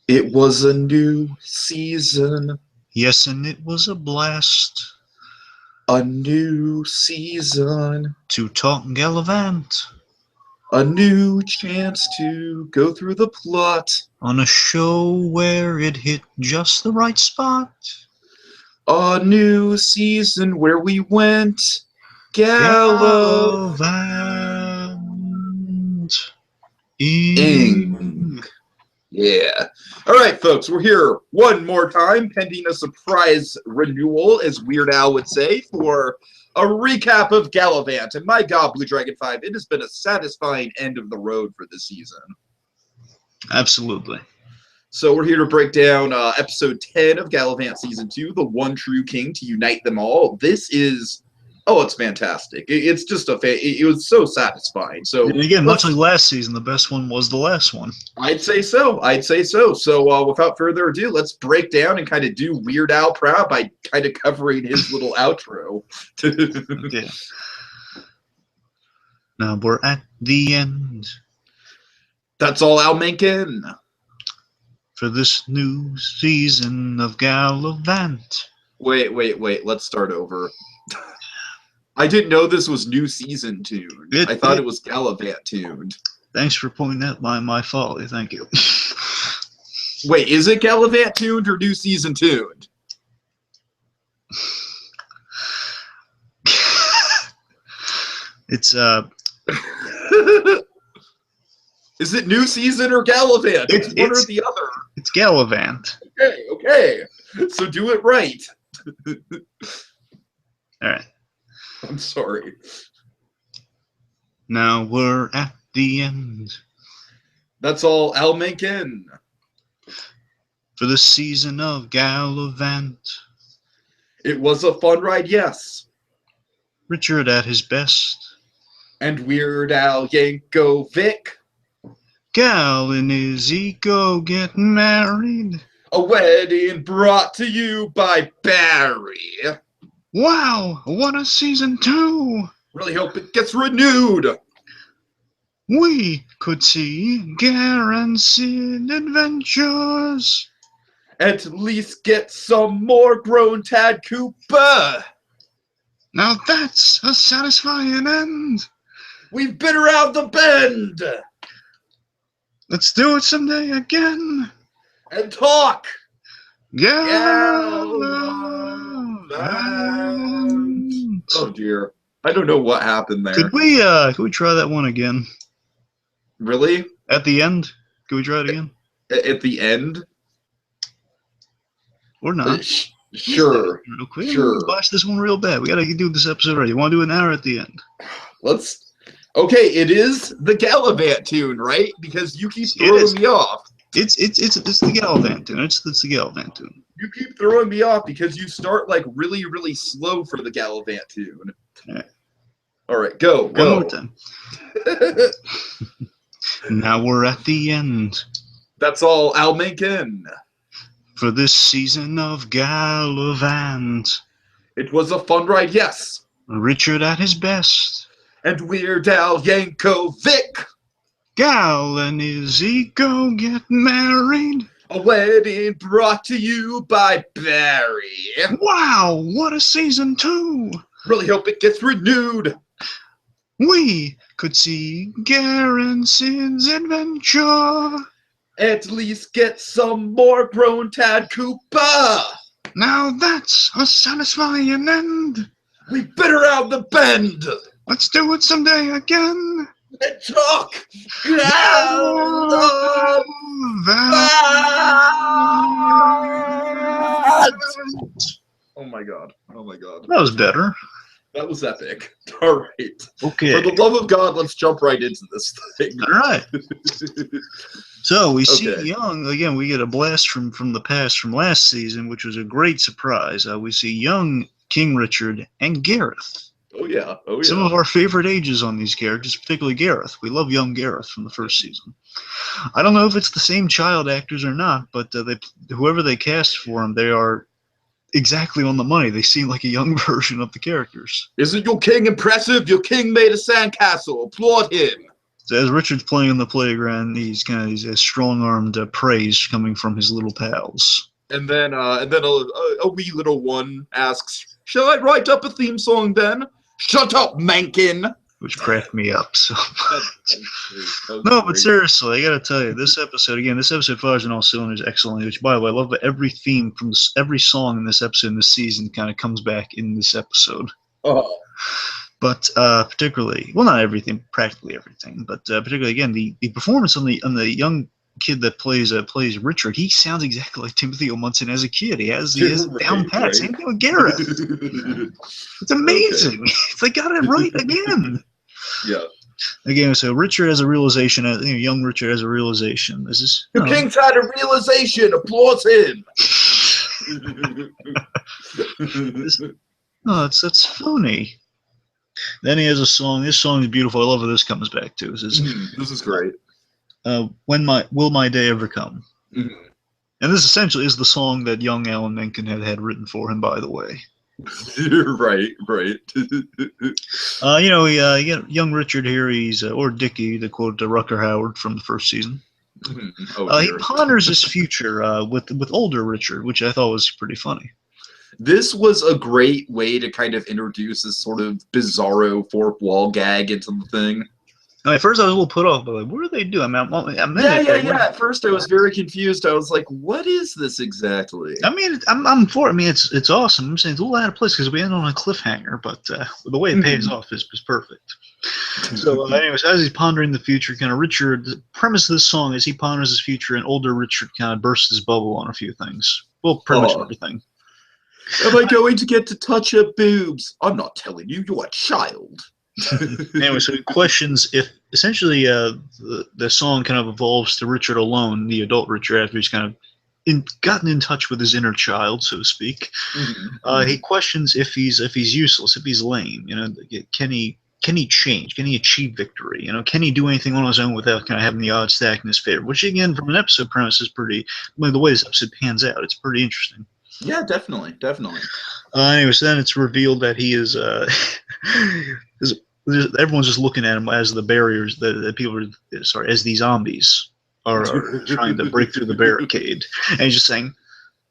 It was a new season, Yes, and it was a blast a new season, to talk Galavant a new chance to go through the plot, on a show where it hit just the right spot. a new season where we went Galavant-Ing. Galavant-Ing. Yeah. All right, folks, we're here one more time, pending a surprise renewal, as Weird Al would say, for a recap of Galavant. And my God, BlueDragonFive, it has been a satisfying end of the road for this season. Absolutely. So we're here to break down episode 10 of Galavant Season 2, The One True King to Unite Them All. This is, oh, it's fantastic. It's just it was so satisfying. So And again, much like last season, the best one was the last one. I'd say so. I'd say so. So without further ado, let's break down and kind of do Weird Al proud by kind of covering his little outro. Okay. Now we're at the end That's all Al Mencken. for this new season of Galavant. Wait. Let's start over. I didn't know this was new season tuned. I thought it was Galavant tuned. Thanks for pointing out my folly. Thank you. Wait, is it Galavant tuned or new season tuned? It's Is it new season or Galavant? It's one or the other. It's Galavant. Okay. So do it right. All right. I'm sorry. Now we're at the end That's all Al Mencken. for the season of Galavant. It was a fun ride, yes. Richard at his best. And Weird Al Yankovic. Gal and Izzy go get married. A wedding brought to you by Barry. Wow, what a season 2! Really hope it gets renewed. We could see guaranteed adventures. At least get some more grown Tad Cooper. Now that's a satisfying end. We've been around the bend. Let's do it someday again. And talk. Galavant. Oh dear. I don't know what happened there. Could we try that one again? Really? At the end? Could we try it again? At the end? Or not? Sure. Real quick. Sure. Botch this one real bad. We gotta do this episode already. You want to do an hour at the end? Let's. Okay, it is the Galavant tune, right? Because you keep throwing me off. It's the Galavant tune. It's the Galavant tune. You keep throwing me off because you start like really, really slow for the Galavant tune. All right, go. One more time. Now we're at the end. That's all Al Mencken. For this season of Galavant. It was a fun ride, yes. Richard at his best. And Weird Al Yankovic. Gal and Izzy go get married. A wedding brought to you by Barry. Wow, what a season 2. Really hope it gets renewed. We could see Garrison's adventure. At least get some more grown Tad Cooper. Now that's a satisfying end. We've been around the bend. Let's do it someday again. And talk. Oh my god. That was better. That was epic. All right. Okay. For the love of God, let's jump right into this thing. All right. So we see young, again, we get a blast from the past from last season, which was a great surprise. We see young King Richard and Gareth. Oh yeah. Some of our favorite ages on these characters, particularly Gareth. We love young Gareth from the first season. I don't know if it's the same child actors or not, but whoever they cast for him, they are exactly on the money. They seem like a young version of the characters. Isn't your king impressive? Your king made a sandcastle. Applaud him. So as Richard's playing on the playground, he's a strong-armed praise coming from his little pals. And then a wee little one asks, "Shall I write up a theme song then?" "Shut up, Mankin!" Which cracked me up so much. No, But seriously, I gotta tell you, this episode fires on all cylinders excellently. Which, by the way, I love that every theme from every song in this episode in this season kind of comes back in this episode. Oh. But particularly, well, not everything, practically everything, but particularly again, the performance on the young kid that plays Richard, he sounds exactly like Timothy O. Munson as a kid. He has down pat. Right. Same thing with Gareth. It's amazing. Okay. They got it right again. Yeah. Again, so Richard has a realization. Young Richard has a realization. This is the king's had a realization. Applause him. No, that's phony. Then he has a song. This song is beautiful. I love how this comes back to. This is great. Will my day ever come? Mm-hmm. And this essentially is the song that young Alan Menken had written for him, by the way. Right. Young Richard here, or Dickie, to quote Rucker Howard from the first season. Mm-hmm. He ponders his future with older Richard, which I thought was pretty funny. This was a great way to kind of introduce this sort of bizarro fourth wall gag into the thing. At first, I was a little put off, but like, what do they do? I mean, At first, I was very confused. I was like, "What is this exactly?" I mean, I'm for it. I mean, it's awesome. I'm saying it's a little out of place because we end on a cliffhanger, but the way it pays off is perfect. So, anyways, as he's pondering the future, kind of Richard. The premise of this song is he ponders his future, and older Richard kind of bursts his bubble on a few things. Well, pretty much everything. Am I going to get to touch her boobs? I'm not telling you. You're a child. Anyway, so he questions if essentially the song kind of evolves to Richard alone, the adult Richard, after he's kind of gotten in touch with his inner child, so to speak. Mm-hmm. He questions if he's useless, if he's lame. Can he change? Can he achieve victory? Can he do anything on his own without kind of having the odds stacked in his favor? Which, again, from an episode premise, is pretty. The way this episode pans out, it's pretty interesting. Yeah, definitely. Anyways, then it's revealed that he is. Everyone's just looking at him as the barriers as the zombies are trying to break through the barricade, and he's just saying,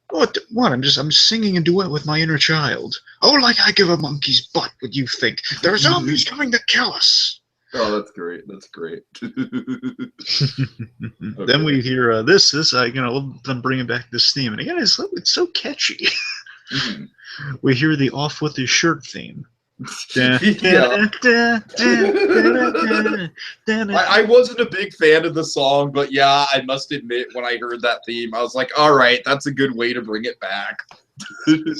"What? I'm singing a duet with my inner child. Oh, like I give a monkey's butt. What you think? There are zombies coming to kill us." Oh, that's great. Okay. Then we hear this. I love them bringing back this theme, and again, it's so catchy. Mm-hmm. We hear the "Off with His Shirt" theme. I wasn't a big fan of the song, but yeah, I must admit, when I heard that theme, I was like, "All right, that's a good way to bring it back."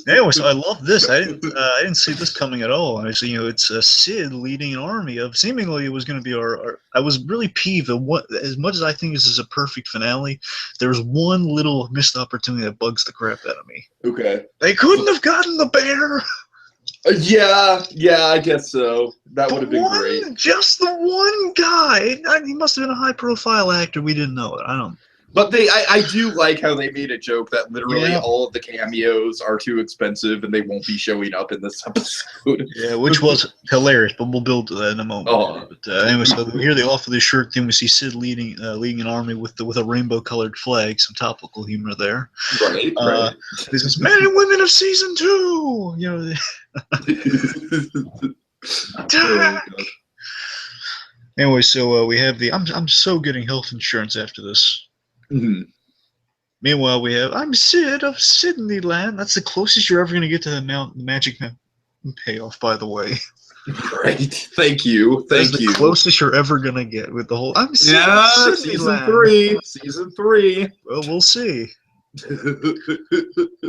Anyway, so I love this. I didn't see this coming at all. Actually, it's Sid leading an army of seemingly it was going to be our. I was really peeved at what, as much as I think this is a perfect finale, there's one little missed opportunity that bugs the crap out of me. Okay, they couldn't have gotten the bear. Yeah, I guess so. That would have been great. Just the one guy. He must have been a high-profile actor. We didn't know it. I don't. But I do like how they made a joke that literally all of the cameos are too expensive and they won't be showing up in this episode. Yeah, which was hilarious, but we'll build to that in a moment. But anyway, so we hear the "Off with His Shirt" thing. We see Sid leading an army with a rainbow-colored flag. Some topical humor there. Right. This is Men and Women of Season 2. Attack! Anyway, so we have the. I'm so getting health insurance after this. Mm-hmm. Meanwhile, we have I'm Sid of Sydneyland. That's the closest you're ever going to get to the Magic Mountain payoff, by the way. Right. Thank you. That's the closest you're ever going to get with the whole I'm Sid of Sydneyland. Season 3. Well, we'll see.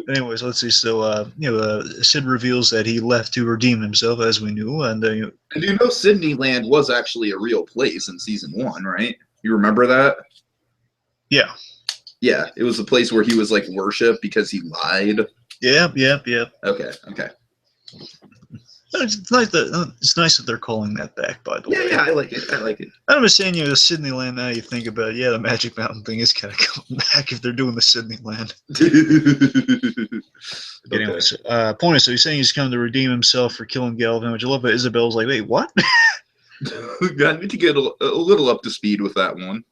Anyways, let's see. So, Sid reveals that he left to redeem himself, as we knew, and Sydneyland was actually a real place in season 1, right? You remember that? Yeah. Yeah, it was a place where he was like worshipped because he lied. Yeah. Okay. It's nice that they're calling that back, by the way. Yeah, I like it. I'm just saying, the Sydneyland, now you think about it, the Magic Mountain thing is kind of coming back if they're doing the Sydneyland. Okay. Anyways, point is, so he's saying he's come to redeem himself for killing Galavant, which I love that Isabel's like, wait, what? I need to get a little up to speed with that one.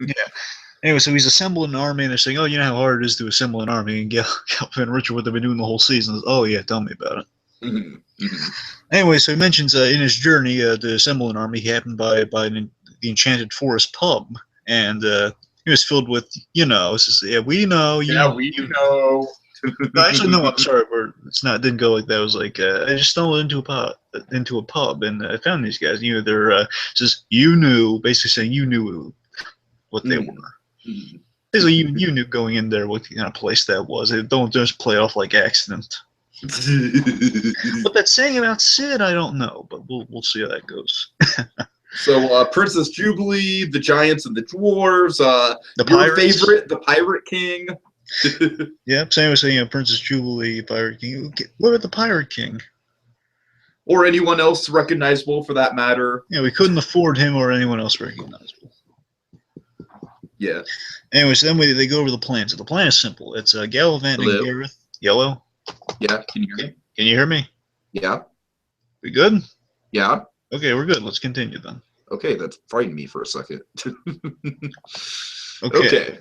Yeah. Anyway, so he's assembling an army, and they're saying, "Oh, you know how hard it is to assemble an army." And Galvin and Richard, what they've been doing the whole season, is, "Oh yeah, tell me about it." Anyway, so he mentions in his journey to assemble an army, he happened by the Enchanted Forest pub, and he was filled with, it's just, yeah, we know, We know. No, actually, no, I'm sorry, it didn't go like that. It was like I just stumbled into a pub, and I found these guys. They're says you knew, basically saying you knew what they were. Basically, you knew going in there what kind of place that was. Don't just play off like accident. What that's saying about Sid, I don't know, but we'll see how that goes. So, Princess Jubilee, the Giants and the Dwarves, The your Pirates. favorite, the Pirate King. Yeah, Sam was saying Princess Jubilee, Pirate King. What about the Pirate King? Or anyone else recognizable for that matter. Yeah, we couldn't afford him or anyone else recognizable. Yeah. Anyway, so then they go over the plan. So the plan is simple. It's Galavant-Ing and Gareth. Yellow? Yeah, can you hear me? Can you hear me? Yeah. We good? Yeah. Okay, we're good. Let's continue then. Okay, that frightened me for a second. Okay.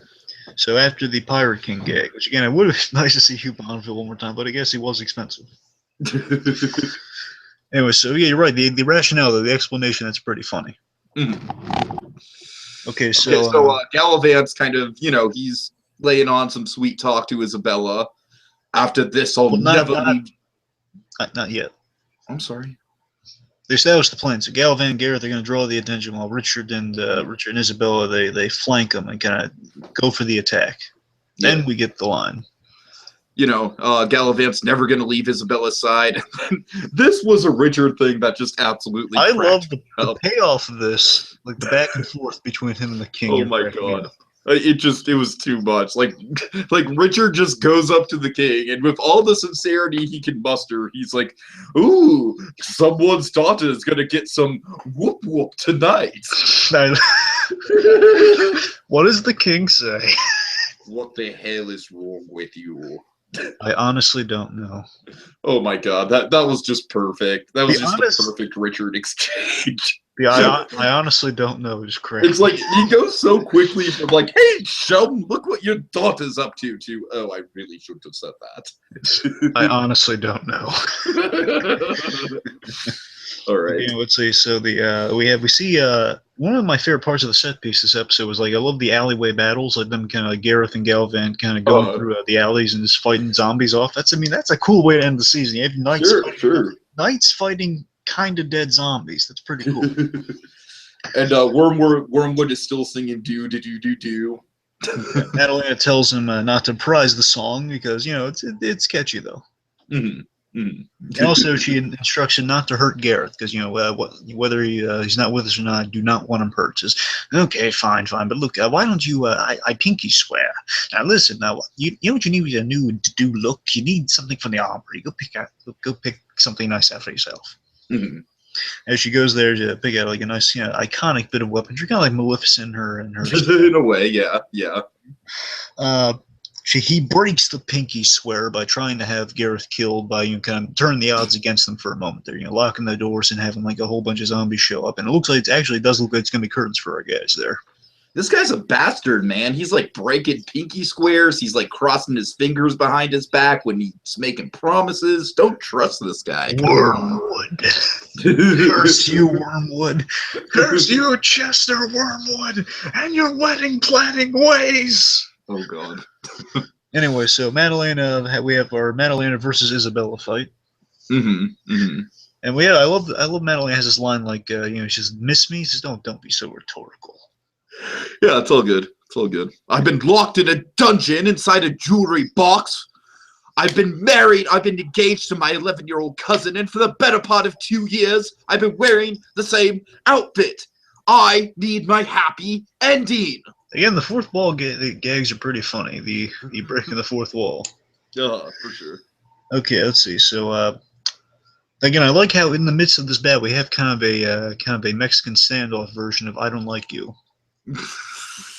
So after the Pirate King gag, which again, it would have been nice to see Hugh Bonneville one more time, but I guess he was expensive. Anyway, so yeah, you're right. The rationale, the explanation, that's pretty funny. Okay, so Galavant's kind of, he's laying on some sweet talk to Isabella. After this, I'll never leave. Not yet. I'm sorry. They established the plan. So Galavant and Gareth are going to draw the attention, while Richard and Isabella they flank them and kind of go for the attack. Yeah. Then we get the line. Galavant's never going to leave Isabella's side. This was a Richard thing that just absolutely. I love the payoff of this, like the back and forth between him and the king. Oh my god. It was too much. Like Richard just goes up to the king, and with all the sincerity he can muster, he's like, "Ooh, someone's daughter is gonna get some whoop whoop tonight." What does the king say? What the hell is wrong with you? I honestly don't know. Oh my god, that was just perfect. That was just a perfect Richard exchange. Yeah, I honestly don't know. It's crazy. It's like he goes so quickly from like, "Hey Sheldon, look what your daughter's up to," "Oh, I really shouldn't have said that." I honestly don't know. All right. Yeah, let's see. So we see one of my favorite parts of the set piece this episode was like I love the alleyway battles, like them kind of Gareth and Galavant kind of going through the alleys and just fighting zombies off. That's a cool way to end the season. You have knights fighting kind of dead zombies. That's pretty cool. And Wormwood is still singing "do do do do do." Madalena tells him not to prize the song because it's catchy though. And also, she instructs him not to hurt Gareth because whether he's not with us or not, I do not want him hurt. Says, okay, fine, but look, why don't you? I pinky swear. Now listen, you know what you need a new to-do look. You need something from the armory. Go pick something nice out for yourself. As she goes there to pick out like a nice, iconic bit of weaponry, kind of like Maleficent and her. In a way, yeah. He breaks the pinky swear by trying to have Gareth killed by kind of turning the odds against them for a moment there, locking the doors and having like a whole bunch of zombies show up. And it looks like it does look like it's gonna be curtains for our guys there. This guy's a bastard, man. He's like breaking pinky squares. He's like crossing his fingers behind his back when he's making promises. Don't trust this guy. Wormwood. Curse you, Wormwood. Curse you, Chester Wormwood, and your wedding planning ways. Oh god. Anyway, so Madalena, we have our Madalena versus Isabella fight. And I love Madalena has this line like she says, "Miss me?" She says, "Don't be so rhetorical." Yeah, it's all good. It's all good. I've been locked in a dungeon inside a jewelry box. I've been married. I've been engaged to my 11-year-old cousin, and for the better part of 2 years, I've been wearing the same outfit. I need my happy ending. Again, the fourth wall gags are pretty funny. The breaking the fourth wall. For sure. Okay, let's see. So, again, I like how in the midst of this battle we have kind of a Mexican standoff version of "I Don't Like You."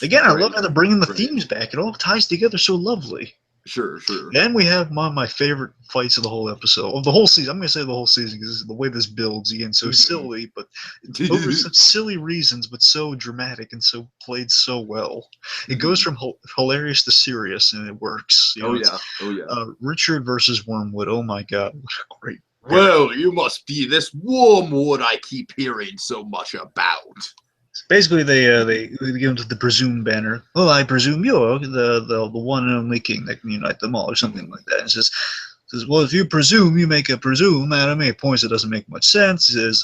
Again, I love how they're bringing the themes back. It all ties together so lovely. Sure, sure. Then we have one of my favorite fights of the whole episode, of the whole season. I'm going to say the whole season because the way this builds, again, so silly, but over such silly reasons, but so dramatic and so played so well. It goes from hilarious to serious, and it works. You know, Oh yeah. Richard versus Wormwood. Oh my God, what a great. Well, you must be this Wormwood I keep hearing so much about. Basically, they give him to the presumed banner. Oh, I presume you're the one and only king that can unite them all, or something like that. And says, well, if you presume, you make a presume out of me. Points that doesn't make much sense. He says,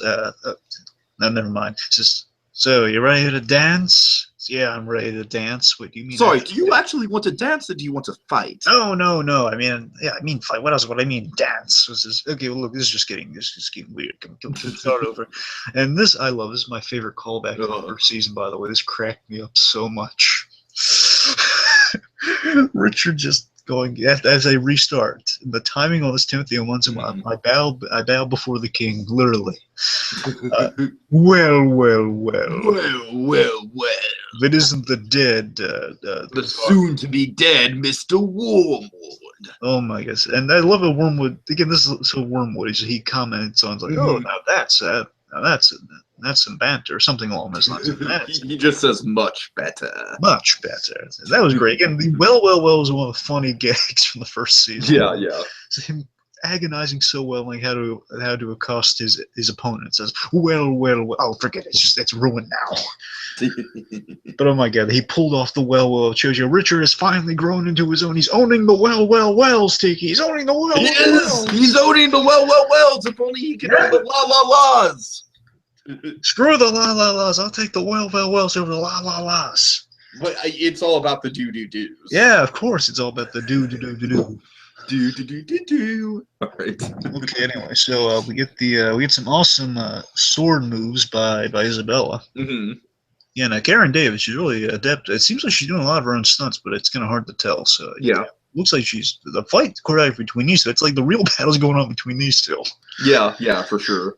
no, never mind. He says, so you ready to dance? Yeah, I'm ready to dance. What do you mean? Sorry, do you actually want to dance or do you want to fight? No. I mean, yeah, I mean fight. What else would I mean? Dance. This is, okay, well, look, this is just getting weird. Can we start over? And this, I love. This is my favorite callback of the first season, by the way. This cracked me up so much. Richard just going as they restart. The timing on this Timothy and once in a while. I bow before the king, literally. Well. If it isn't the dead, the soon-to-be dead Mr. Wormwood. Oh my gosh! And I love a Wormwood. Again, this is so Wormwood. He comments on like, "Oh, now that's some banter," or something along those lines. He just says much better. Much better. That was great. Again, the well was one of the funny gags from the first season. Yeah. So him agonizing so well, like how to accost his opponent. Says, well. Oh, forget it. It's ruined now. But oh my God, he pulled off the well. It shows you Richard has finally grown into his own. He's owning the wells, Tiki. He's owning the wells. He's owning the wells. If only he could own the laws. Screw the laws. I'll take the wells over the laws. But it's all about the do-do-dos. Yeah, of course, it's all about the do. All right. Okay. Anyway, so we get some awesome sword moves by Isabella. Yeah, now Karen Davis, she's really adept. It seems like she's doing a lot of her own stunts, but it's kind of hard to tell. So yeah, looks like she's the fight choreographed between these two. It's like the real battle's going on between these two. Yeah, for sure.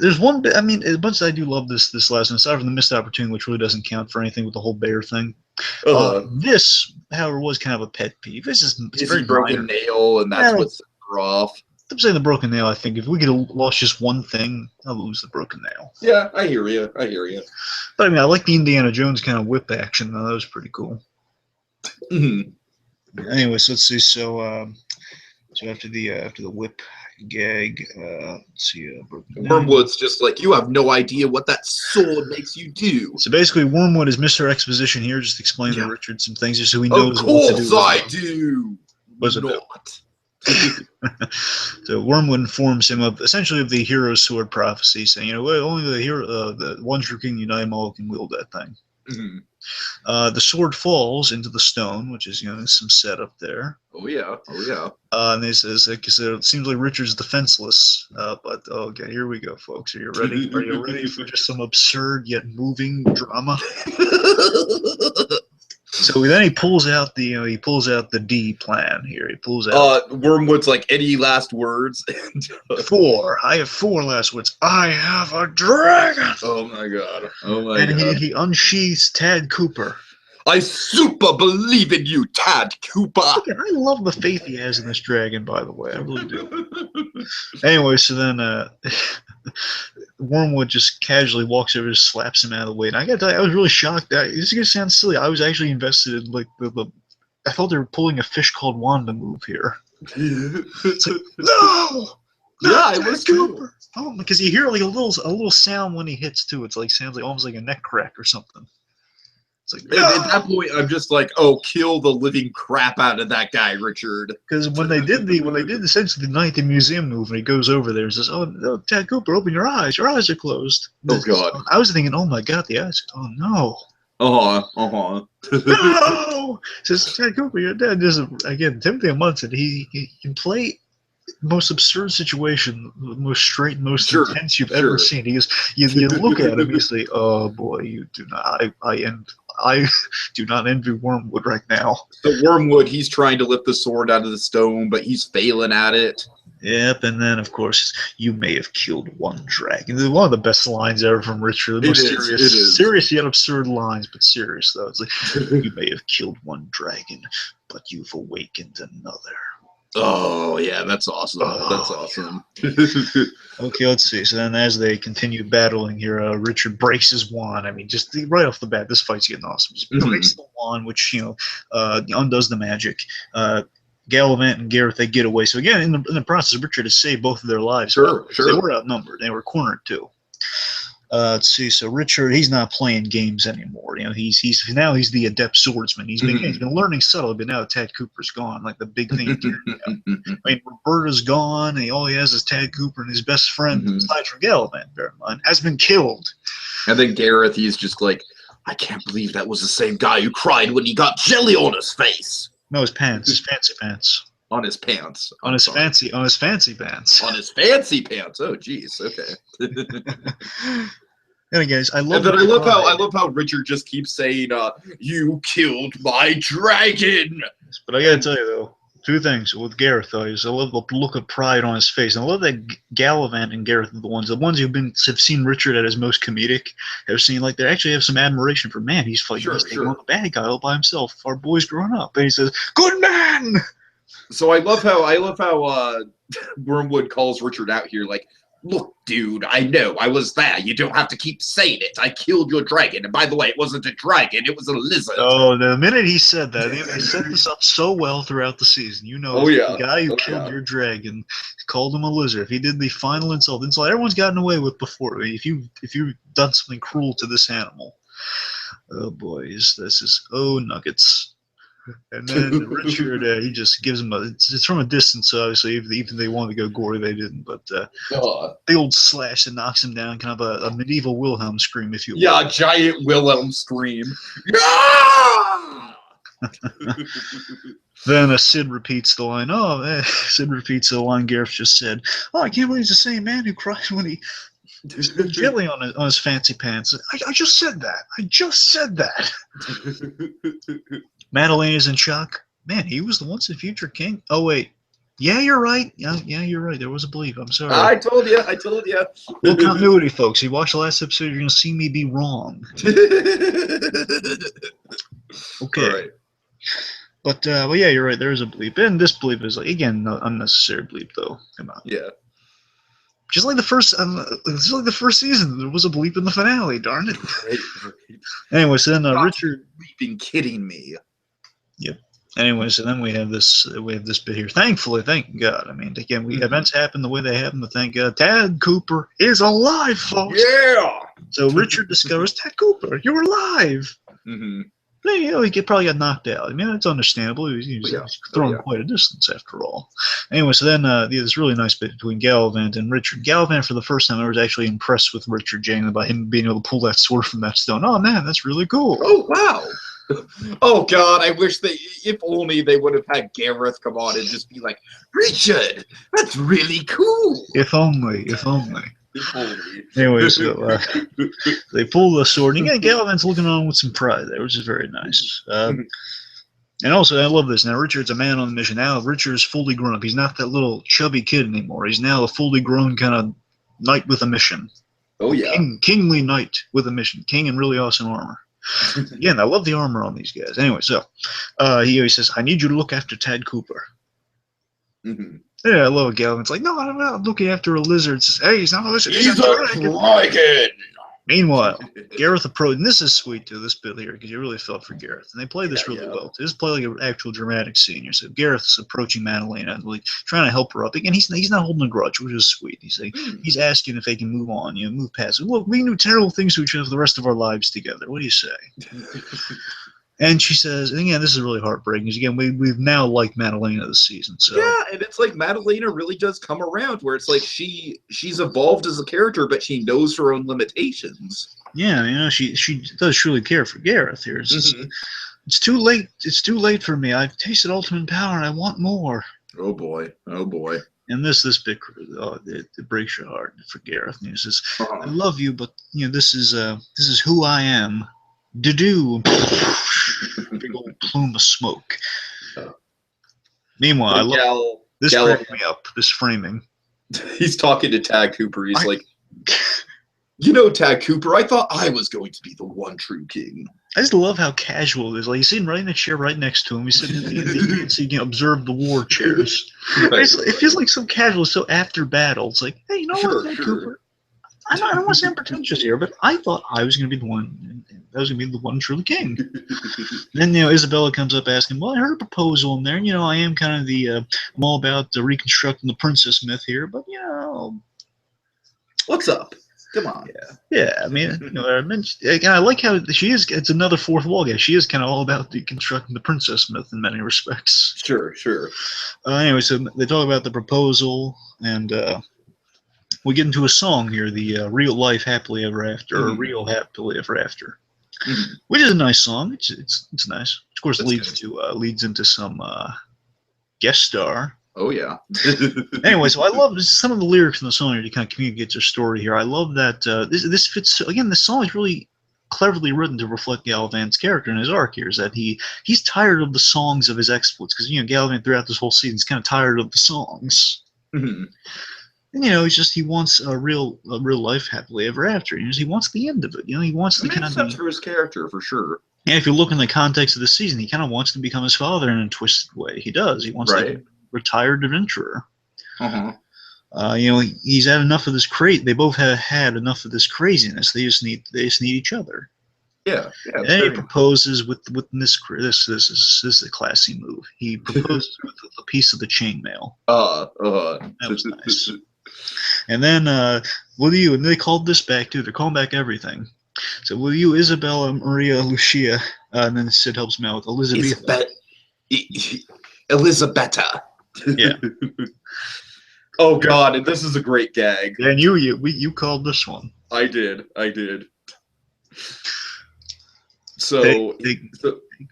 There's one bit. I mean, as much as I do love this lesson, aside from the missed opportunity, which really doesn't count for anything with the whole bear thing. This, however, was kind of a pet peeve. This is very broken nail, and that's what's off. I'm saying the broken nail. I think if we could have lost just one thing, I'll lose the broken nail. Yeah, I hear you. But I mean, I like the Indiana Jones kind of whip action. Though. That was pretty cool. Anyway, so let's see. So after the whip gag, let's see. Wormwood's just like, you have no idea what that sword makes you do. So basically, Wormwood is Mr. Exposition here, just explaining to Richard some things, just so he knows what to do. Of course I do. Was it not? So Wormwood informs him of essentially of the hero's sword prophecy, saying, only the hero, the one true king unite them all can wield that thing. The sword falls into the stone, which is some setup there. Oh yeah. And he says, because it seems like Richard's defenseless. But okay, here we go, folks. Are you ready? Are you ready for just some absurd yet moving drama? So then he pulls out the D plan here. He pulls out Wormwood's like, any last words? 4. I have 4 last words. I have a dragon. Oh my god. And he unsheathes Tad Cooper. I super believe in you, Tad Cooper. I love the faith he has in this dragon, by the way. I really do. Anyway, so then Wormwood just casually walks over and slaps him out of the way. And I gotta tell you, I was really shocked. This is gonna sound silly. I was actually invested in I thought they were pulling a Fish Called Wanda move here. It's like, no! Yeah, it was Cooper. Oh, because you hear like a little sound when he hits too. It's like sounds like almost like a neck crack or something. It's like, at that point, I'm just like, oh, kill the living crap out of that guy, Richard. Because when they did essentially the Night in the Museum move, and he goes over there and says, "Oh, Tad Cooper, open your eyes. Your eyes are closed." Oh God! I was thinking, oh my God, the eyes. Oh no. No. Says Tad Cooper, you're dead. Again, Timothy Munson. He can play most absurd situation, the most straight, most intense you've ever seen. He is. You look at him, you say, "Oh boy, you do not." I do not envy Wormwood right now. The Wormwood, he's trying to lift the sword out of the stone, but he's failing at it. Yep, and then of course you may have killed one dragon. This is one of the best lines ever from Richard. The most serious yet absurd lines, but serious though. It's like you may have killed one dragon, but you've awakened another. Oh yeah, that's awesome. That's awesome. Okay, let's see. So then, as they continue battling here, Richard breaks his wand. I mean, just right off the bat, this fight's getting awesome. Just breaks the wand, which undoes the magic. Galavant and Gareth, they get away. So again, in the process, Richard has saved both of their lives. Sure. They were outnumbered. They were cornered too. Let's see. So Richard, he's not playing games anymore. He's the adept swordsman. He's been learning subtly, but now Tad Cooper's gone. Like the big thing here. I mean, Roberta's gone, and all he has is Tad Cooper, and his best friend, aside from Galavant, bear in mind, has been killed. And then Gareth, he's just like, I can't believe that was the same guy who cried when he got jelly on his face. No, his pants. His fancy pants. On his pants. On his fancy pants. On his fancy pants. Oh, jeez. Okay. Anyway, guys, I love how Richard just keeps saying, "You killed my dragon." But I gotta tell you though, two things with Gareth though is I love the look of pride on his face, and I love that Galavant and Gareth are the ones who've seen Richard at his most comedic, have seen like they actually have some admiration for, man, he's fighting one of the bad guy all by himself. Our boy's growing up, and he says, "Good man." So I love how Wormwood calls Richard out here, like, look, dude, I know I was there. You don't have to keep saying it. I killed your dragon. And by the way, it wasn't a dragon. It was a lizard. Oh, the minute he said that, they set this up so well throughout the season. The guy who killed your dragon called him a lizard. If he did the final insult everyone's gotten away with before. I mean, if you've done something cruel to this animal. Oh, boy, this is nuggets. And then Richard, he just gives him it's from a distance, so obviously, even they wanted to go gory, they didn't. But the old slash that knocks him down, kind of a medieval Wilhelm scream, if you will. Yeah, a giant Wilhelm scream. Yeah! Then Sid repeats the line. Sid repeats the line Gareth just said. Oh, I can't believe it's the same man who cried when he spilled jelly on his fancy pants. I just said that. I just said that. Madalena's in shock. Man, he was the once and future king. Oh, wait. Yeah, you're right. Yeah, you're right. There was a bleep. I'm sorry. I told you. No continuity, folks. You watch the last episode, you're going to see me be wrong. Okay. All right. But yeah, you're right. There is a bleep. And this bleep is, again, no unnecessary bleep, though. Come on. Yeah. Just like the first season, there was a bleep in the finale. Darn it! Right. Anyway, so then Richard. You've been kidding me. Yep. Anyway, so then we have this bit here. Thankfully, thank God. I mean, again, events happen the way they happen, but thank God, Tad Cooper is alive, folks. Yeah. So Richard discovers Tad Cooper, you're alive. Mm-hmm. He probably got knocked out. I mean, it's understandable. He's thrown quite a distance after all. Anyway, so then this really nice bit between Galavant and Richard. Galavant, for the first time, I was actually impressed with Richard Jane about him being able to pull that sword from that stone. Oh, man, that's really cool. Oh, wow. Oh, God, I wish if only they would have had Gareth come on and just be like, Richard, that's really cool. If only. Anyway, so they pull the sword. And again, Galavant's looking on with some pride there, which is very nice. And also, I love this. Now, Richard's a man on a mission. Now, Richard's fully grown up. He's not that little chubby kid anymore. He's now a fully grown kind of knight with a mission. Oh, yeah. Kingly knight with a mission. King in really awesome armor. Again, I love the armor on these guys. Anyway, so he always says, I need you to look after Tad Cooper. Mm-hmm. Yeah, I love Galavant's like, no, I'm looking after a lizard. Says, hey, he's not a lizard. He's a dragon. Meanwhile, Gareth approached, and this is sweet too, this bit here, because you really felt for Gareth. And they play this really well. They just play like an actual dramatic scene here. So Gareth is approaching Madalena, like trying to help her up. Again, he's not holding a grudge, which is sweet. He's asking if they can move on, move past it. Look, we can do terrible things to each other for the rest of our lives together. What do you say? And she says, and again, this is really heartbreaking, because again, we've now liked Madalena this season. So yeah, and it's like Madalena really does come around, where it's like she's evolved as a character, but she knows her own limitations. Yeah, she does truly care for Gareth here. It's too late. It's too late for me. I've tasted ultimate power, and I want more. Oh boy. And this bit, it breaks your heart for Gareth. And he says, "I love you, but this is who I am." Do big old plume of smoke. Meanwhile, This cracked me up. This framing. He's talking to Tag Cooper. He's like, you know, Tag Cooper, I thought I was going to be the one true king. I just love how casual it is. Like, he's sitting right in the chair right next to him. He's sitting in the so you can observe the war chairs. Right. It feels like so casual, so after battle. It's like, hey, you know what, Tag Cooper? I don't want to sound pretentious here, but I thought I was going to be the one. I was going to be the one truly king. Then, you know, Isabella comes up asking, well, I heard a proposal in there. And, you know, I am kind of the, I'm all about reconstructing the princess myth here, but, you know. What's up? Come on. Yeah, I mean, you know, I like how she is, it's another fourth wall guy. She is kind of all about deconstructing the princess myth in many respects. Sure. Anyway, so they talk about the proposal, and we get into a song here, the Real Life Happily Ever After, or Real Happily Ever After, which is a nice song. It's nice. Of course, leads into some guest star. Oh, yeah. Anyway, so I love some of the lyrics in the song here to kind of communicate their story here. I love that this fits, again, this song is really cleverly written to reflect Galavant's character and his arc here, is that he's tired of the songs of his exploits, because, you know, Galavant throughout this whole season is kind of tired of the songs. And, you know, he wants a real life happily ever after. You know, he wants the end of it. You know, he wants to kind of sense for his character, for sure. And if you look in the context of the season, he kind of wants to become his father in a twisted way. He does. He wants to retired adventurer. You know, he's had enough of this They both have had enough of this craziness. They just need each other. Yeah. And he proposes with this. This is a classy move. He proposes with a piece of the chainmail. That was nice. And then will you? And they called this back too. They're calling back everything. So will you, Isabella, Maria, Lucia, and then Sid helps him out with Elizabeth. Elizabetta. Yeah. Oh God, and this is a great gag. Yeah, and you called this one. I did. So,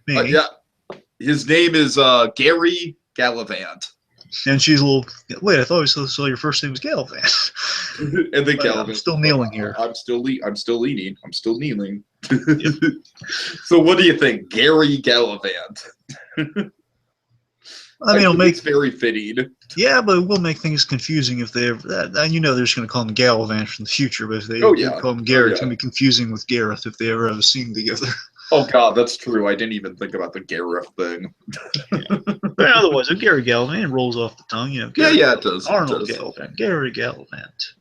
yeah, his name is Gary Galavant. And she's a little. Wait, I thought we saw your first name was Galavant. And then Galavant. I'm still kneeling here. I'm still leaning. I'm still kneeling. So, what do you think, Gary Galavant? I mean, it'll it's very fitting. Yeah, but it will make things confusing if they ever. And you know, they're just going to call him Galavant from the future, but if they call him Garrett, it's going to be confusing with Gareth if they ever have a scene together. Oh God, that's true. I didn't even think about the Gareth thing. But otherwise, Gary Galavant rolls off the tongue, you know. It does. Arnold Galavant, Gary Galavant.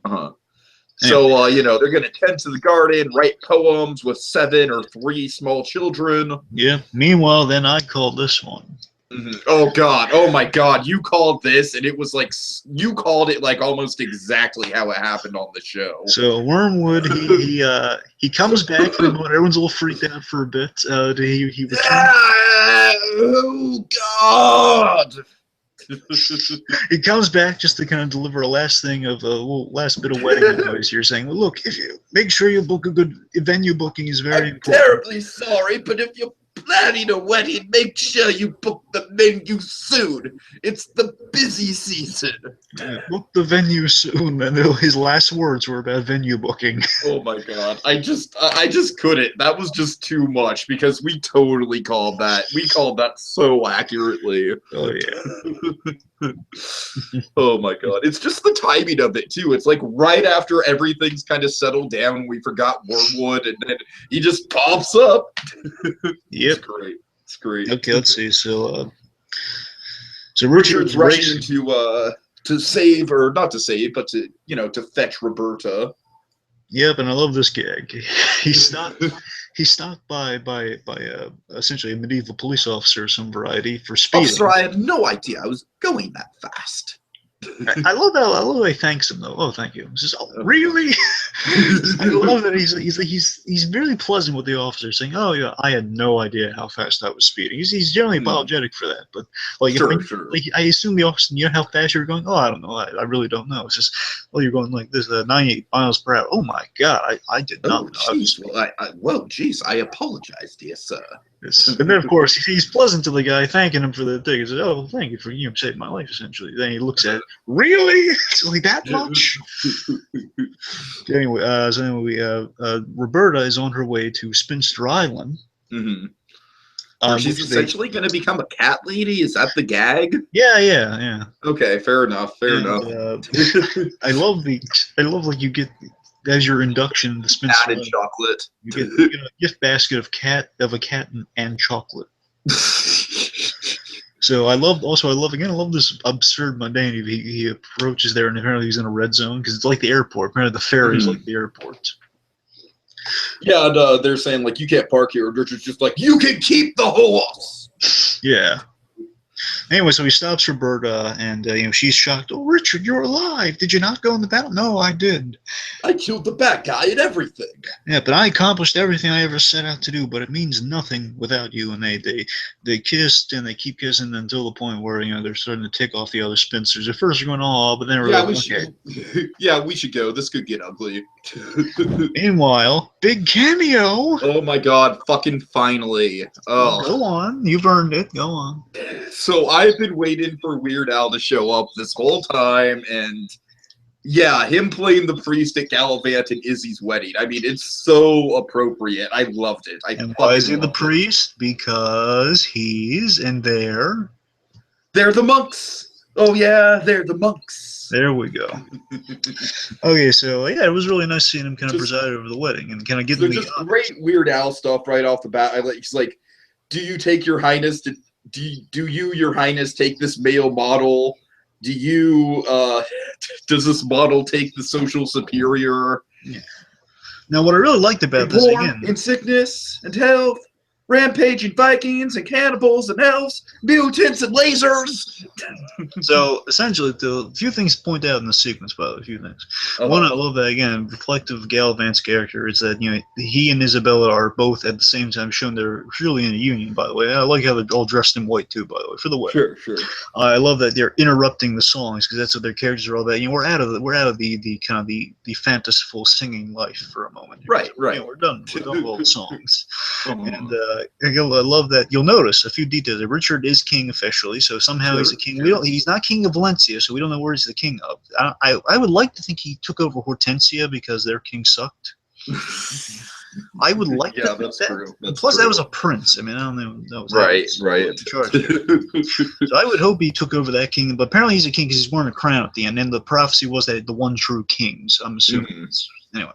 So, you know, they're going to tend to the garden, write poems with 7 or 3 small children. Yeah. Meanwhile, then I called this one. Oh God! Oh my God! You called this, and it was like you called it like almost exactly how it happened on the show. So Wormwood, he comes back from the everyone's a little freaked out for a bit. He oh God! He comes back just to kind of deliver a last thing of a little last bit of wedding advice here, saying, "Well, look, if you make sure you book a good venue, booking is very important." Terribly sorry, but if you planning a wedding, make sure you book the venue soon. It's the busy season. Book the venue soon. And his last words were about venue booking. Oh my God. I just couldn't. That was just too much because we totally called that. We called that so accurately. Oh yeah. Oh my God. It's just the timing of it too. It's like right after everything's kind of settled down, we forgot Wormwood, and then he just pops up. Yep. It's great. Okay, let's see. So Richard's rushing to save, or not to save, but to fetch Roberta. Yep, and I love this gag. He's stopped by essentially a medieval police officer of some variety for speeding. Officer, I had no idea I was going that fast. I love that. I love the way he thanks him though. Oh, thank you. He says, "Oh, really?" I love that he's really pleasant with the officer, saying, "Oh, yeah, I had no idea how fast I was speeding." He's generally apologetic for that, but like, sure. Like, I assume the officer, you know how fast you're going. Oh, I don't know. I really don't know. It's just, well, you're going like this 98 miles per hour. Oh my God, I did not know. Geez. Geez, I apologize, dear sir. And then, of course, he's pleasant to the guy, thanking him for the thing. He says, "Oh, thank you for saving my life." Essentially, then he looks at it. Really? It's only that much? Anyway, Roberta is on her way to Spinster Island. Where she's which they, essentially going to become a cat lady? Is that the gag? yeah. Okay, fair enough. Fair And enough. I love like you get as your induction into Spencer. Added chocolate. You get a gift basket of a cat and chocolate. So I love this absurd mundanity. He approaches there and apparently he's in a red zone because it's like the airport. Apparently the ferry is like the airport. Yeah, and they're saying like you can't park here. Richard's just like you can keep the horse. Yeah. Anyway, so he stops for Berta, and she's shocked. Oh, Richard, you're alive! Did you not go in the battle? No, I did. I killed the bad guy and everything. Yeah, but I accomplished everything I ever set out to do. But it means nothing without you. And they kissed and they keep kissing until the point where they're starting to tick off the other spinsters. At first they're going, oh, but then we're like, okay. Yeah, we should go. This could get ugly. Meanwhile, big cameo. Oh my God! Fucking finally. Oh, go on. You've earned it. Go on. So I've been waiting for Weird Al to show up this whole time, and yeah, him playing the priest at Galavant-Ing Izzy's wedding. I mean, it's so appropriate. I loved it. And why is he the priest? Because he's in there. They're the monks. Oh yeah, they're the monks. There we go. Okay, so yeah, it was really nice seeing him kind of preside over the wedding and kind of getting just great Weird Al stuff right off the bat. He's like, "Do you take your highness to?" Do you, Your Highness, take this male model? Do you, does this model take the social superior? Yeah. Now, what I really liked about this, again... in sickness and health, rampaging Vikings and cannibals and elves, mutants and lasers. So, essentially, a few things to point out in the sequence, by the way, a few things. One, I love that, again, reflective of Galavant's character, is that, he and Isabella are both at the same time shown they're really in a union, by the way. I like how they're all dressed in white, too, by the way, for the wedding. Sure. I love that they're interrupting the songs, because that's what their characters are all about. We're out of the kind of the fantastical singing life for a moment. Right. We're done with all the songs. And, I love that. You'll notice a few details. Richard is king officially, so somehow he's a king. He's not king of Valencia, so we don't know where he's the king of. I would like to think he took over Hortensia because their king sucked. I would like to think that. Plus, that was a prince. I mean, I don't know. That was right. So I would hope he took over that kingdom, but apparently he's a king because he's wearing a crown at the end, and the prophecy was that the one true king. So I'm assuming. Anyway,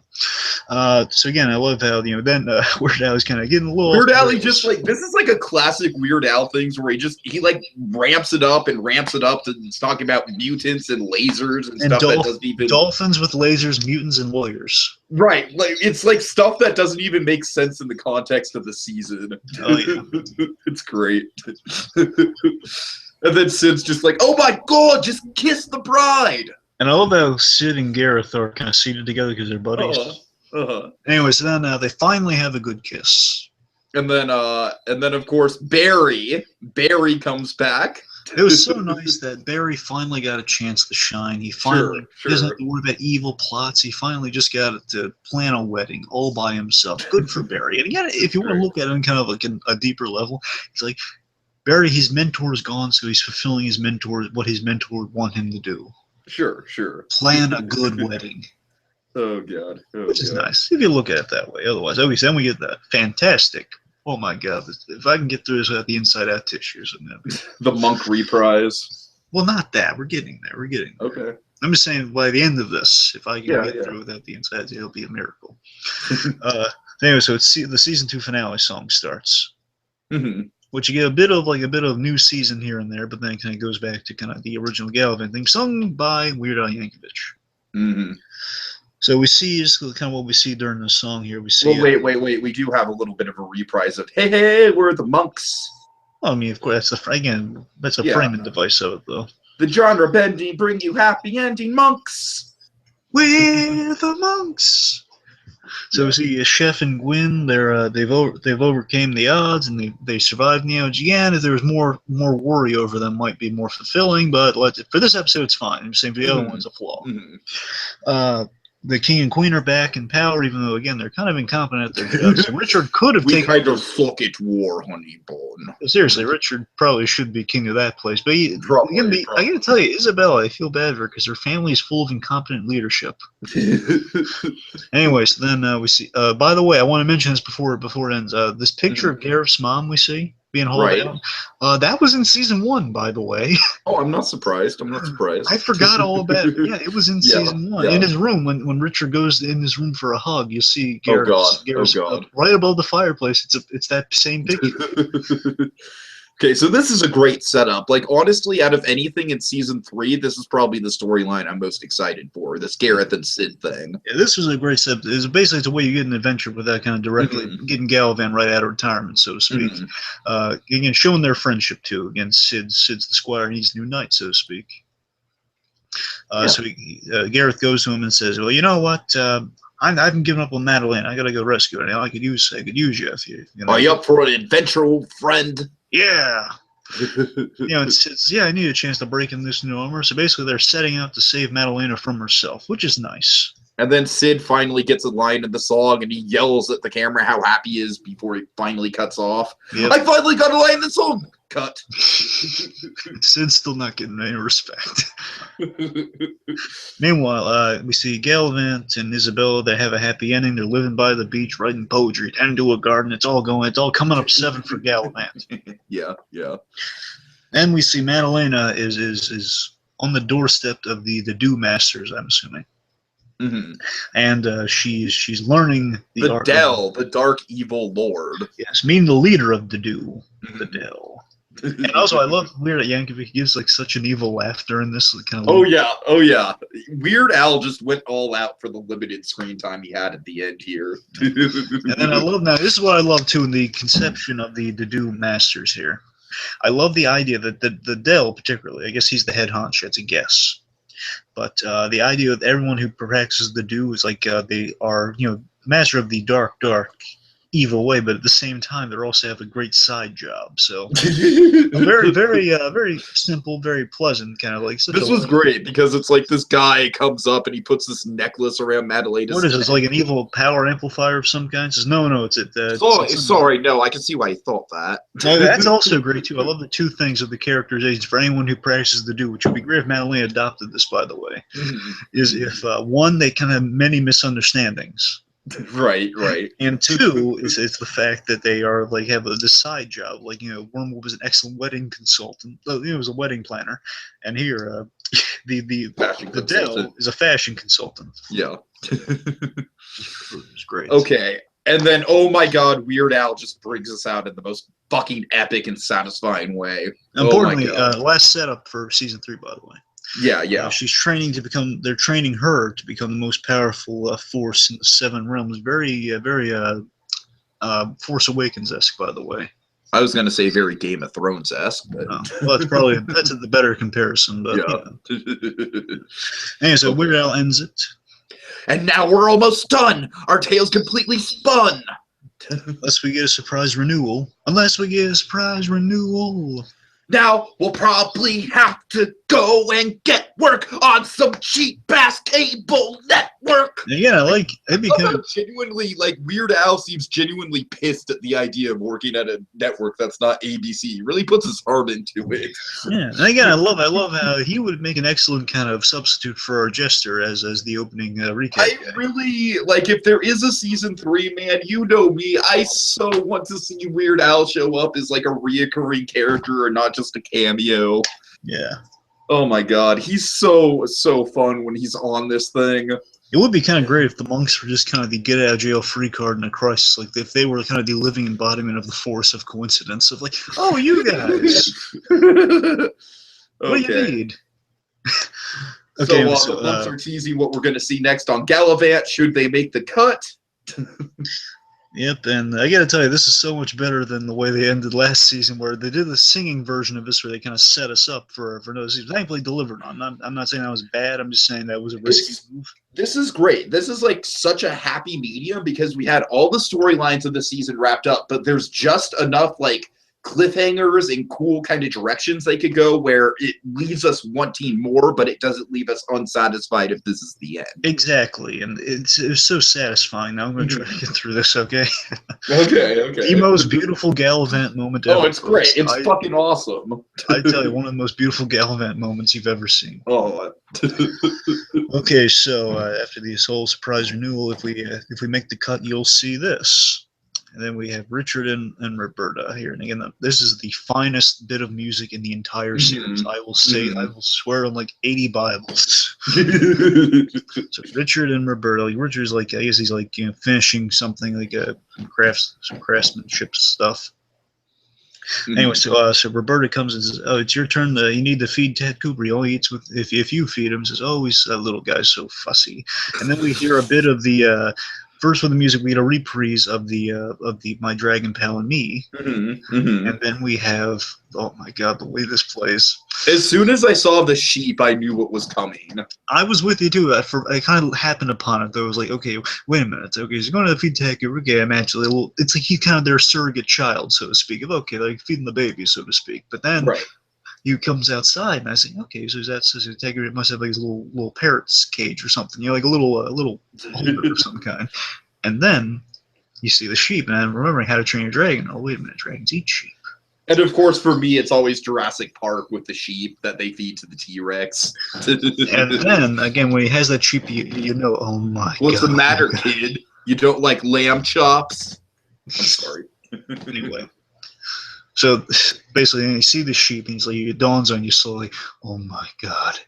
so again, I love how then Weird Al is kind of getting a little. Weird Al, he just like this is like a classic Weird Al things where he like ramps it up to he's talking about mutants and lasers and stuff that doesn't even dolphins with lasers, mutants and lawyers. Right, like it's like stuff that doesn't even make sense in the context of the season. Oh yeah, it's great. And then Sid's just like, "Oh my God, just kiss the bride." And I love how Sid and Gareth are kind of seated together because they're buddies. Anyway, so then they finally have a good kiss. And then of course Barry comes back. It was so nice that Barry finally got a chance to shine. He finally doesn't have to worry about evil plots. He finally just got to plan a wedding all by himself. Good for Barry. And again, if you want to look at it on kind of like a deeper level, it's like Barry, his mentor is gone, so he's fulfilling what his mentor would want him to do. Sure. Plan a good wedding. Oh God. Which is nice if you look at it that way. Otherwise, okay, then we get that fantastic. Oh my God! If I can get through this without the inside out tissues, the monk reprise. Well, not that. We're getting there. Okay. I'm just saying by the end of this, if I can get through without the insides, it'll be a miracle. Anyway, so it's the season 2 finale song starts. Which you get a bit of new season here and there, but then it kind of goes back to kind of the original Galavant thing, sung by Weird Al Yankovic. So we see just kind of what we see during the song here. We see. Well, wait. We do have a little bit of a reprise of "Hey, we're the monks." Well, I mean, of course, that's a framing device of it, though. The genre bending, bring you happy ending monks. We're the monks. So we see Chef and Gwyn. They've overcame the odds and they survived the again. If there was more worry over them, might be more fulfilling. But for this episode, it's fine. I'm saying for the other one's a flaw. The king and queen are back in power, even though again they're kind of incompetent at their jobs. So Richard could have taken. We kind of suck at war, honey bun. Seriously, Richard probably should be king of that place. But I got to tell you, Isabella, I feel bad for her because her family is full of incompetent leadership. Anyway, so then we see. By the way, I want to mention this before it ends. This picture of Gareth's mom we see. being hauled out. That was in season 1, by the way. Oh, I'm not surprised. I'm not surprised. I forgot all about it. Yeah, it was in season 1. Yeah. In his room, when Richard goes in his room for a hug, you see Oh Garrett's God. right above the fireplace. It's that same picture. Okay, so this is a great setup. Like, honestly, out of anything in season 3, this is probably the storyline I'm most excited for. This Gareth and Sid thing. Yeah, this was a great setup. It's basically the way you get an adventure without kind of directly getting Galavant right out of retirement, so to speak. Again, showing their friendship too. Again, Sid's the squire and he's the new knight, so to speak. So Gareth goes to him and says, "Well, you know what? I haven't given up on Madeline. I gotta go rescue her. I could use you if you know." Are you up for an adventure, old friend? Yeah. It's I need a chance to break in this new armor. So basically, they're setting out to save Madalena from herself, which is nice. And then Sid finally gets a line in the song, and he yells at the camera how happy he is before he finally cuts off. Yep. I finally got a line in the song. Cut. Sid's still not getting any respect. Meanwhile, we see Galavant and Isabella. They have a happy ending. They're living by the beach, writing poetry, tending to a garden. It's all coming up 7 for Galavant. Yeah. And we see Madalena is on the doorstep of the Dew Masters, I'm assuming. And she's learning the art Dell, the dark evil lord. Yes, meaning the leader of the Dew, the Dell. And also, I love Weird Al Yankovic gives like such an evil laugh during this kind of. Oh yeah. Weird Al just went all out for the limited screen time he had at the end here. And then I love this is what I love too in the conception of the Dew Masters here. I love the idea that the Dell particularly, I guess he's the head honcho. It's a guess, but the idea of everyone who practices the Dew is like they are master of the dark evil way, but at the same time they also have a great side job. So very simple, very pleasant kind of like. This was great because it's like this guy comes up and he puts this necklace around Madalena's. What is this? Like an evil power amplifier of some kind? Says no, it's sorry, no. I can see why you thought that. No, that's also great too. I love the two things of the characterizations for anyone who practices the Dew, which would be great if Madalena adopted this, by the way. Is if one, they kind of have many misunderstandings. Right. And 2 is the fact that they are like have this side job. Like Wormwood was an excellent wedding consultant. He was a wedding planner, and here the Dell is a fashion consultant. Yeah, it's great. Okay, and then oh my God, Weird Al just brings us out in the most fucking epic and satisfying way. Importantly, last setup for season 3, by the way. Yeah. She's training to become. They're training her to become the most powerful force in the 7 realms. Very Force Awakens-esque, by the way. I was gonna say very Game of Thrones-esque, but well, that's the better comparison. But anyway, so Weird Al ends it. And now we're almost done. Our tale's completely spun. Unless we get a surprise renewal. Now we'll probably have to go and get work on some cheap-ass cable network. Yeah, it'd be kind of genuinely Weird Al seems genuinely pissed at the idea of working at a network that's not ABC. He really puts his heart into it. Yeah, and again, I love how he would make an excellent kind of substitute for our Jester as the opening recap. I really if there is a season 3, man. You know me. I so want to see Weird Al show up as like a reoccurring character or not just a cameo. Yeah. Oh my God, he's so fun when he's on this thing. It would be kind of great if the monks were just kind of the get out of jail free card in a crisis. Like if they were kind of the living embodiment of the force of coincidence. Of like, oh, you guys, what do you need? Okay, so the monks are teasing what we're going to see next on Galavant. Should they make the cut? Yep, and I gotta tell you, this is so much better than the way they ended last season, where they did the singing version of this, where they kind of set us up for another season. Thankfully, delivered on. I'm not saying that was bad. I'm just saying that was a risky move. This is great. This is like such a happy medium because we had all the storylines of the season wrapped up, but there's just enough cliffhangers and cool kind of directions they could go where it leaves us wanting more, but it doesn't leave us unsatisfied if this is the end. Exactly, and it's so satisfying. Now I'm going to try to get through this, okay? Okay. The most beautiful Galavant moment ever. Oh, it's great. It's fucking awesome. I tell you, one of the most beautiful Galavant moments you've ever seen. Oh. Okay, so after this whole surprise renewal, if we make the cut, you'll see this. And then we have Richard and Roberta here. And again, this is the finest bit of music in the entire series. I will say, I will swear on like 80 Bibles. So Richard and Roberta, like Richard's like, I guess he's like, you know, finishing something like some craftsmanship stuff. Anyway, so Roberta comes and says, "Oh, it's your turn. You need to feed Ted Cooper. He only eats with if you feed him." Says, "Oh, he's that little guy's so fussy." And then we hear a bit of the first with the music. We get a reprise of the My Dragon Pal and Me, and then we have, oh my God, the way this plays. As soon as I saw the sheep, I knew what was coming. I was with you too. I kind of happened upon it. Though I was like, okay, wait a minute. Okay, he's going to feed Ted Cooper. Okay, I'm actually, well, it's like he's kind of their surrogate child, so to speak. Of okay, like feeding the baby, so to speak. But then he comes outside, and I say, okay, so that's Ted Cooper must have like his little parrot's cage or something, you know, like a little holder of some kind. And then you see the sheep, and I'm remembering How to Train Your Dragon. Oh, wait a minute, dragons eat sheep. And of course, for me, it's always Jurassic Park with the sheep that they feed to the T-Rex. And then, again, when he has that sheep, you know, oh my God. What's the matter, kid? You don't like lamb chops? I'm sorry. Anyway. So, basically, you see the sheep, and it dawns on you slowly, oh my God,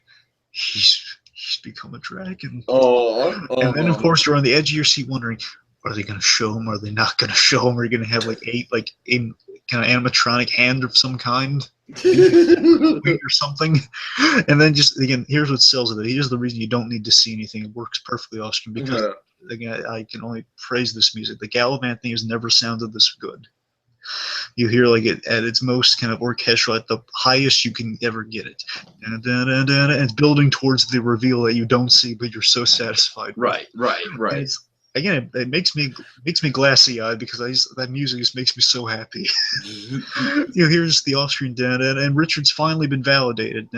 he's become a dragon. And then, of course, you're on the edge of your seat wondering, are they going to show him? Are they not going to show him? Are you going to have like a kind of animatronic hand of some kind or something? And then just again, here's what sells it. Here's the reason you don't need to see anything. It works perfectly off screen because again, I can only praise this music. The Galavant-Ing has never sounded this good. You hear like it at its most kind of orchestral, at the highest you can ever get it. And it's building towards the reveal that you don't see, but you're so satisfied. Right. Again, it makes me glassy-eyed because that music just makes me so happy. You hear just the off-screen and Richard's finally been validated.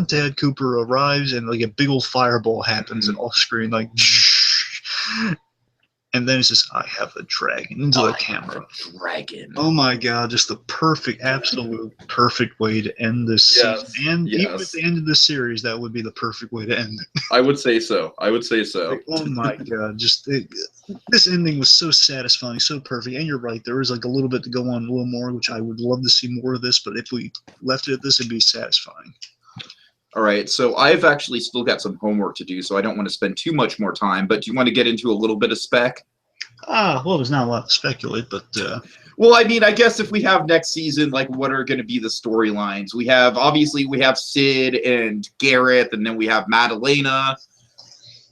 Ted Cooper arrives and like a big old fireball happens and off-screen like, and then it says, "I have a dragon" into the camera. Dragon. Oh my God! Just the absolute perfect way to end this season. And even at the end of the series, that would be the perfect way to end it. I would say so. Like, oh my God! This ending was so satisfying, so perfect. And you're right, there is like a little bit to go on, a little more, which I would love to see more of this. But if we left it at this, it'd be satisfying. All right, so I've actually still got some homework to do, so I don't want to spend too much more time, but do you want to get into a little bit of spec? Well, there's not a lot to speculate, but... Well, I mean, I guess if we have next season, like, what are going to be the storylines? Obviously, we have Sid and Gareth, and then we have Madalena.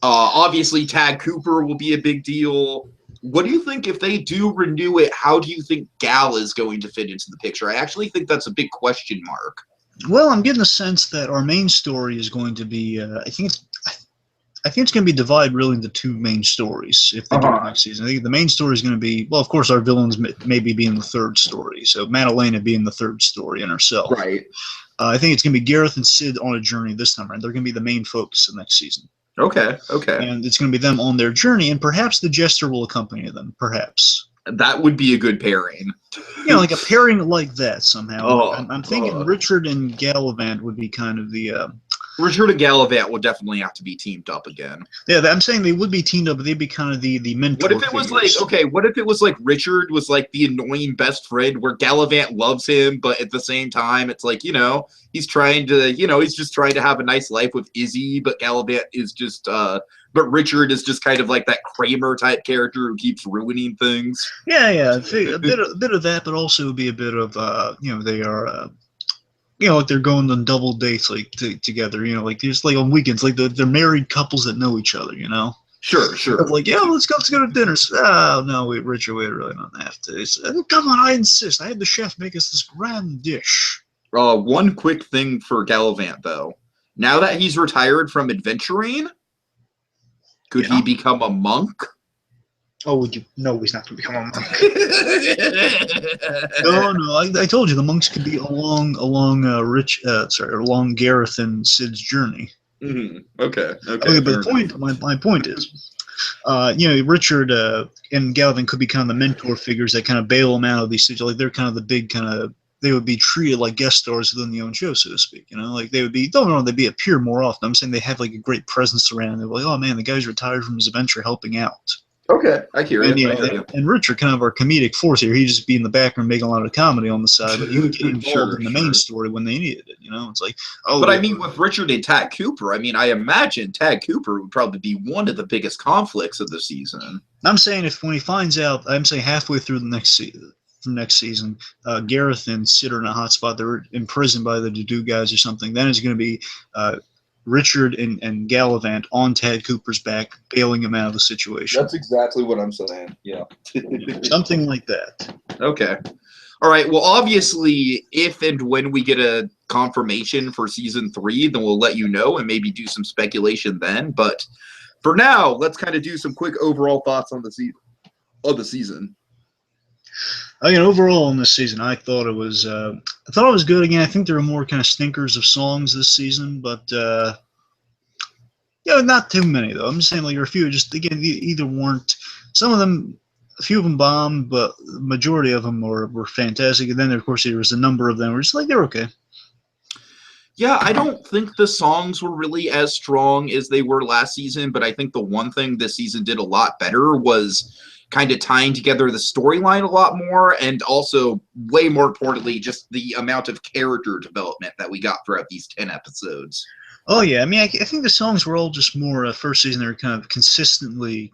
Obviously, Tad Cooper will be a big deal. What do you think if they do renew it? How do you think Gal is going to fit into the picture? I actually think that's a big question mark. Well, I'm getting the sense that our main story is going to be. I think it's going to be divided really into two main stories if they do it next season. I think the main story is going to be, well, of course, our villains maybe being the third story. So Madalena being the third story in herself. Right. I think it's going to be Gareth and Sid on a journey this time around. They're going to be the main focus of next season. Okay. And it's going to be them on their journey, and perhaps the Jester will accompany them. Perhaps. That would be a good pairing. Yeah, like a pairing like that somehow. I'm thinking Richard and Galavant would be kind of the... Richard and Galavant would definitely have to be teamed up again. Yeah, I'm saying they would be teamed up, but they'd be kind of the mentor. What if it was like, okay, what if it was like Richard was like the annoying best friend where Galavant loves him, but at the same time, it's like, you know, he's trying to, you know, he's just trying to have a nice life with Izzy, but Galavant is just, but Richard is just kind of like that Kramer type character who keeps ruining things. Yeah, a bit of that, but also be a bit of, you know, they are... you know, like they're going on double dates, like together. You know, like just like on weekends, like they're married couples that know each other. You know. Sure. Like, yeah, let's go to dinner. Oh no, Richard, we really don't have to. Come on, I insist. I had the chef make us this grand dish. One quick thing for Galavant though. Now that he's retired from adventuring, could he become a monk? Oh, no, he's not going to become a monk. No, I told you the monks could be along Gareth and Sid's journey. Mm-hmm. Okay. But my point is, you know, Richard and Galavant could be kind of the mentor figures that kind of bail him out of these situations. Like they're kind of the big kind of they would be treated like guest stars within the own show, so to speak. You know, like they would be, don't know, they'd be appear more often. I'm saying they have like a great presence around. They're like, oh man, the guy's retired from his adventure helping out. Okay, I hear you. And, you I know, hear you. and Richard, kind of our comedic force here, he'd just be in the background making a lot of comedy on the side, but he would get involved Sure, in the sure. main story when they needed it. You know, it's like, oh, But I mean, with Richard and Tad Cooper, I mean, I imagine Tad Cooper would probably be one of the biggest conflicts of the season. I'm saying if when he finds out, I'm saying halfway through the next season, Gareth and Sid are in a hot spot. They're imprisoned by the Dudu guys or something. Then it's going to be Richard and Galavant on Tad Cooper's back, bailing him out of the situation. That's exactly what I'm saying. Yeah. Something like that. Okay. All right. Well, obviously, if and when we get a confirmation for season 3, then we'll let you know and maybe do some speculation then. But for now, let's kind of do some quick overall thoughts on the season. Again, overall in this season, I thought it was good. Again, I think there were more kind of stinkers of songs this season, but not too many though. I'm just saying like there were a few. Just again, either weren't. Some of them, a few of them bombed, but the majority of them were fantastic. And then of course there was a number of them were just like they're okay. Yeah, I don't think the songs were really as strong as they were last season, but I think the one thing this season did a lot better was kind of tying together the storyline a lot more, and also, way more importantly, just the amount of character development that we got throughout these 10 episodes. Oh yeah, I mean, I think the songs were all just more first season. They were kind of consistently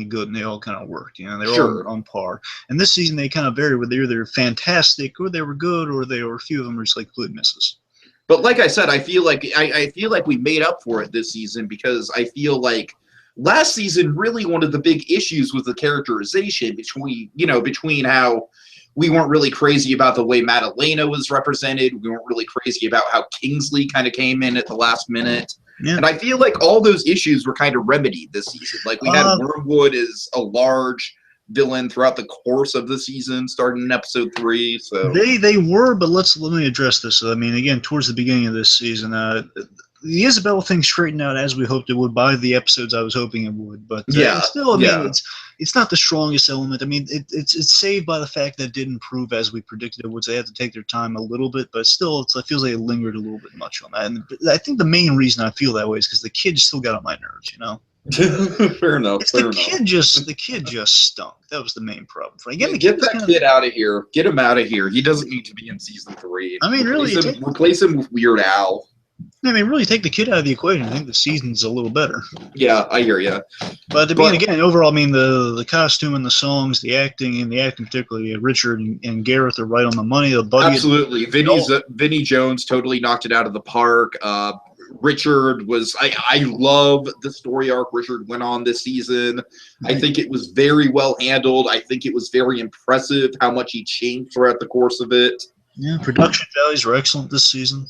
good, and they all kind of worked. You know, they were all on par. And this season, they kind of varied. Where they were either fantastic, or they were good, or a few of them were just like complete misses. But like I said, I feel like we made up for it this season, because I feel like last season really one of the big issues was the characterization between how we weren't really crazy about the way Madalena was represented. We weren't really crazy about how Kingsley kind of came in at the last minute. Yeah. And I feel like all those issues were kind of remedied this season. Like we had Wormwood as a large villain throughout the course of the season, starting in episode 3. So they were, but let me address this. I mean, again, towards the beginning of this season, the Isabella thing straightened out as we hoped it would by the episodes I was hoping it would. But still, I mean, it's not the strongest element. I mean, it's saved by the fact that it did improve as we predicted it would. So they had to take their time a little bit, but still, it feels like it lingered a little bit much on that. And I think the main reason I feel that way is because the kid still got on my nerves, you know. Fair enough. The kid just stunk. That was the main problem. Again, get that kid out of here. Get him out of here. He doesn't need to be in season 3. I mean, replace him with Weird Al. I mean, really take the kid out of the equation. I think the season's a little better. Yeah, I hear you. But again, overall, I mean, the costume and the songs, the acting particularly, Richard and Gareth are right on the money. The buddy, absolutely. Vinnie Jones totally knocked it out of the park. Richard was I love the story arc Richard went on this season. I think it was very well handled. I think it was very impressive how much he changed throughout the course of it. Yeah, production values were excellent this season.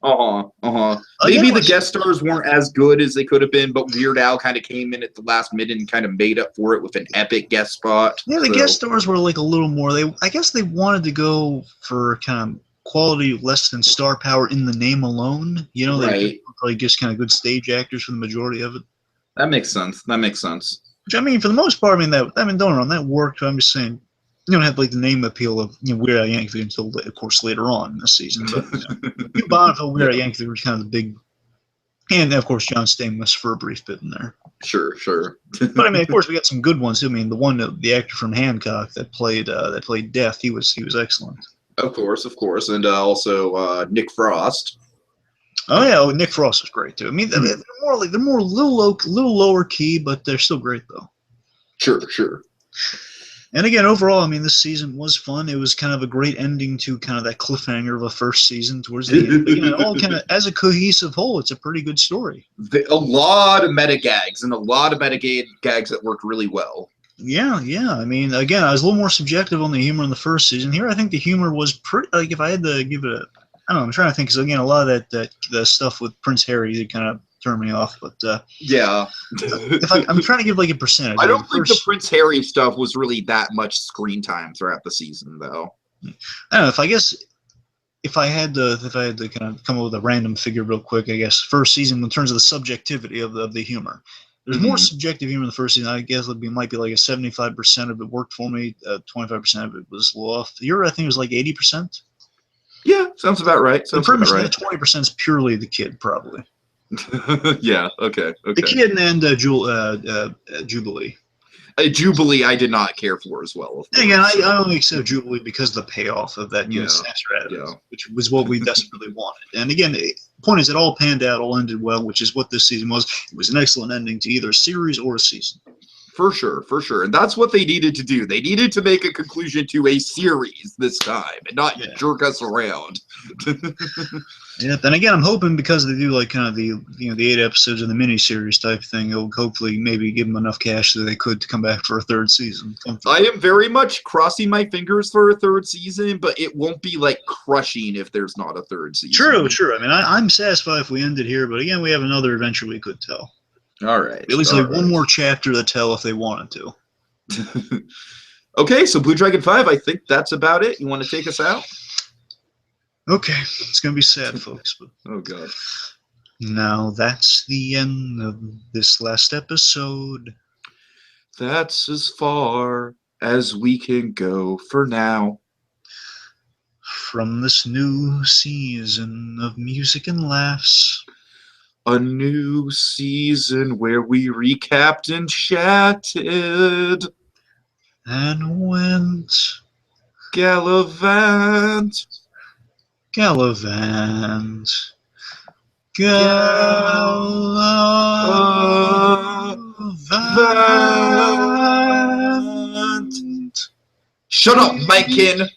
Maybe the guest stars weren't as good as they could have been, but Weird Al kind of came in at the last minute and kind of made up for it with an epic guest spot. Yeah, the guest stars were like a little more. I guess they wanted to go for kind of quality less than star power in the name alone. You know, they probably just kind of good stage actors for the majority of it. That makes sense. Which I mean, for the most part, don't get me wrong, that worked. I'm just saying, you don't have like the name appeal of Weird Al Yankovic until, of course, later on in the season. But Bonneville, Weird Al Yankovic was kind of the big, and of course John Stamos for a brief bit in there. Sure. But I mean, of course, we got some good ones. I mean, the actor from Hancock that played Death, he was excellent. Of course, and also Nick Frost. Oh yeah, Nick Frost is great too. I mean, they're more a little lower key, but they're still great though. Sure. And again, overall, I mean, this season was fun. It was kind of a great ending to kind of that cliffhanger of a first season towards the end. But, all kind of as a cohesive whole, it's a pretty good story. A lot of meta gags that worked really well. Yeah. I mean, again, I was a little more subjective on the humor in the first season. Here, I think the humor was pretty. Like, if I had to give it I don't know, I'm trying to think. Because again, a lot of that the stuff with Prince Harry, it kind of turned me off. But yeah, if I'm trying to give like a percentage. I don't think the Prince Harry stuff was really that much screen time throughout the season, though. I don't know. If I had to kind of come up with a random figure real quick, I guess first season in terms of the subjectivity of the humor. There's more subjective humor in the first season. I guess it might be like a 75% of it worked for me. 25% of it was a little off. Your I think it was like 80%. Yeah, sounds about right. The Sounds about premise of right. that 20% is purely the kid, probably. Yeah. Okay. The Okay. kid and Jubilee. Jubilee, I did not care for as well. Of And again, course, I only accept Jubilee because of the payoff of that yeah. strategy, Yeah. which was what we desperately wanted. And again, the point is, it all panned out, all ended well, which is what this season was. It was an excellent ending to either a series or a season. For sure, for sure. And that's what they needed to do. They needed to make a conclusion to a series this time and not jerk us around. Yep. And again, I'm hoping because they do like kind of the the 8 episodes of the miniseries type thing, it'll hopefully maybe give them enough cash that they could come back for a 3rd season. I am very much crossing my fingers for a 3rd season, but it won't be like crushing if there's not a 3rd season. True. I mean, I'm satisfied if we ended here, but again, we have another adventure we could tell. All right. At least like one more chapter to tell if they wanted to. Okay, so BlueDragonFive, I think that's about it. You want to take us out? Okay, it's going to be sad, folks. But oh, God. Now that's the end of this last episode. That's as far as we can go for now. From this new season of music and laughs. A new season where we recapped and chatted. And went Galavant. Galavant. Shut up, Mikekin.